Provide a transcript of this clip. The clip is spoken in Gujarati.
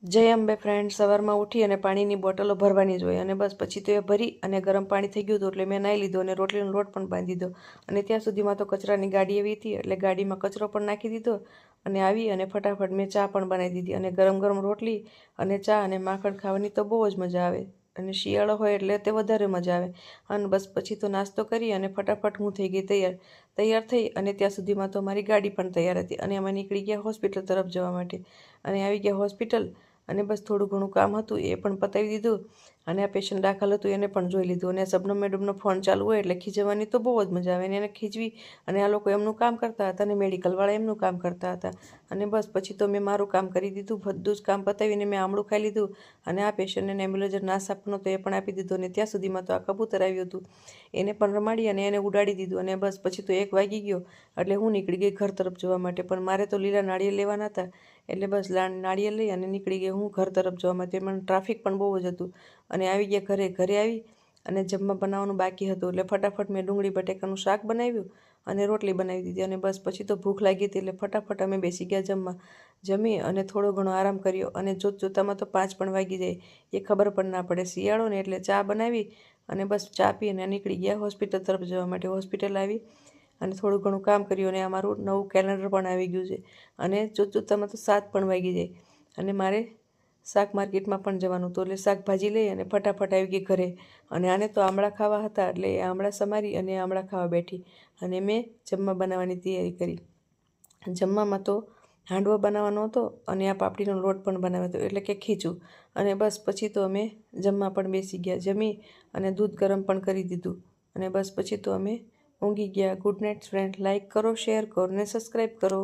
જય અંબે ફ્રેન્ડ. સવારમાં ઉઠી અને પાણીની બોટલો ભરવાની જ હોય અને બસ પછી તો એ ભરી અને ગરમ પાણી થઈ ગયું હતું એટલે મેં નાહી લીધો અને રોટલીનો લોટ પણ બાંધી દીધો. અને ત્યાં સુધીમાં તો કચરાની ગાડી એવી હતી એટલે ગાડીમાં કચરો પણ નાખી દીધો અને આવી અને ફટાફટ મેં ચા પણ બનાવી દીધી. અને ગરમ ગરમ રોટલી અને ચા અને માખણ ખાવાની તો બહુ જ મજા આવે અને શિયાળો હોય એટલે તે વધારે મજા આવે. અને બસ પછી તો નાસ્તો કરી અને ફટાફટ હું થઈ ગઈ તૈયાર થઈ અને ત્યાં સુધીમાં તો મારી ગાડી પણ તૈયાર હતી અને અમે નીકળી ગયા હોસ્પિટલ તરફ જવા માટે. અને આવી ગયા હોસ્પિટલ અને બસ થોડું ઘણું કામ હતું એ પણ પતાવી દીધું અને આ પેશન્ટ દાખલ હતું એને પણ જોઈ લીધું. અને શબનમ મેડમનો ફોન ચાલુ હોય એટલે ખીજવવાની તો બહુ જ મજા આવે અને એને ખીજવી અને આ લોકો એમનું કામ કરતા હતા અને મેડિકલવાળા એમનું કામ કરતા હતા. અને બસ પછી તો મેં મારું કામ કરી દીધું, બધું જ કામ પતાવીને મેં આમળું ખાઈ લીધું અને આ પેશન્ટને નેબ્યુલાઇઝર નાશ આપવાનો તો એ પણ આપી દીધો. અને ત્યાં સુધીમાં તો આ કબૂતર આવ્યું હતું એને પણ રમાડી અને એને ઉડાડી દીધું. અને બસ પછી તો 1 વાગી ગયો એટલે હું નીકળી ગઈ ઘર તરફ જવા માટે. પણ મારે તો લીલા નાળિયેર લેવાના હતા એટલે બસ નાળિયેર લઈ અને નીકળી ગઈ હું ઘર તરફ જવા માટે. પણ ટ્રાફિક પણ બહુ જ હતું અને આવી ગયા ઘરે આવી અને જમવા બનાવવાનું બાકી હતું એટલે ફટાફટ મેં ડુંગળી બટેકાનું શાક બનાવ્યું અને રોટલી બનાવી દીધી. અને બસ પછી તો ભૂખ લાગી હતી એટલે ફટાફટ અમે બેસી ગયા જમવા. જમી અને થોડો ઘણો આરામ કર્યો અને જોતામાં તો 5 પણ વાગી જાય એ ખબર પણ ના પડે. શિયાળો ને એટલે ચા બનાવી અને બસ ચા પીને નીકળી ગયા હોસ્પિટલ તરફ જવા માટે. હોસ્પિટલ આવી અને થોડું ઘણું કામ કર્યું અને અમારું નવું કેલેન્ડર પણ આવી ગયું છે અને જોતામાં તો 7 પણ વાગી જાય અને મારે શાક માર્કેટમાં પણ જવાનું હતું એટલે શાકભાજી લઈ અને ફટાફટ આવી ગઈ ઘરે. અને આને તો આમળા ખાવા હતા એટલે એ આમળા સમારી અને આમળા ખાવા બેઠી અને મેં જમવા બનાવવાની તૈયારી કરી. જમવામાં તો હાંડવો બનાવવાનો હતો અને આ પાપડીનો લોટ પણ બનાવ્યો હતો એટલે કે ખીચું. અને બસ પછી તો અમે જમવા પણ બેસી ગયા. જમી અને દૂધ ગરમ પણ કરી દીધું અને બસ પછી તો અમે ઊંઘી ગયા. Good night friend. લાઇક કરો, શેર કરો ને સબસ્ક્રાઈબ કરો.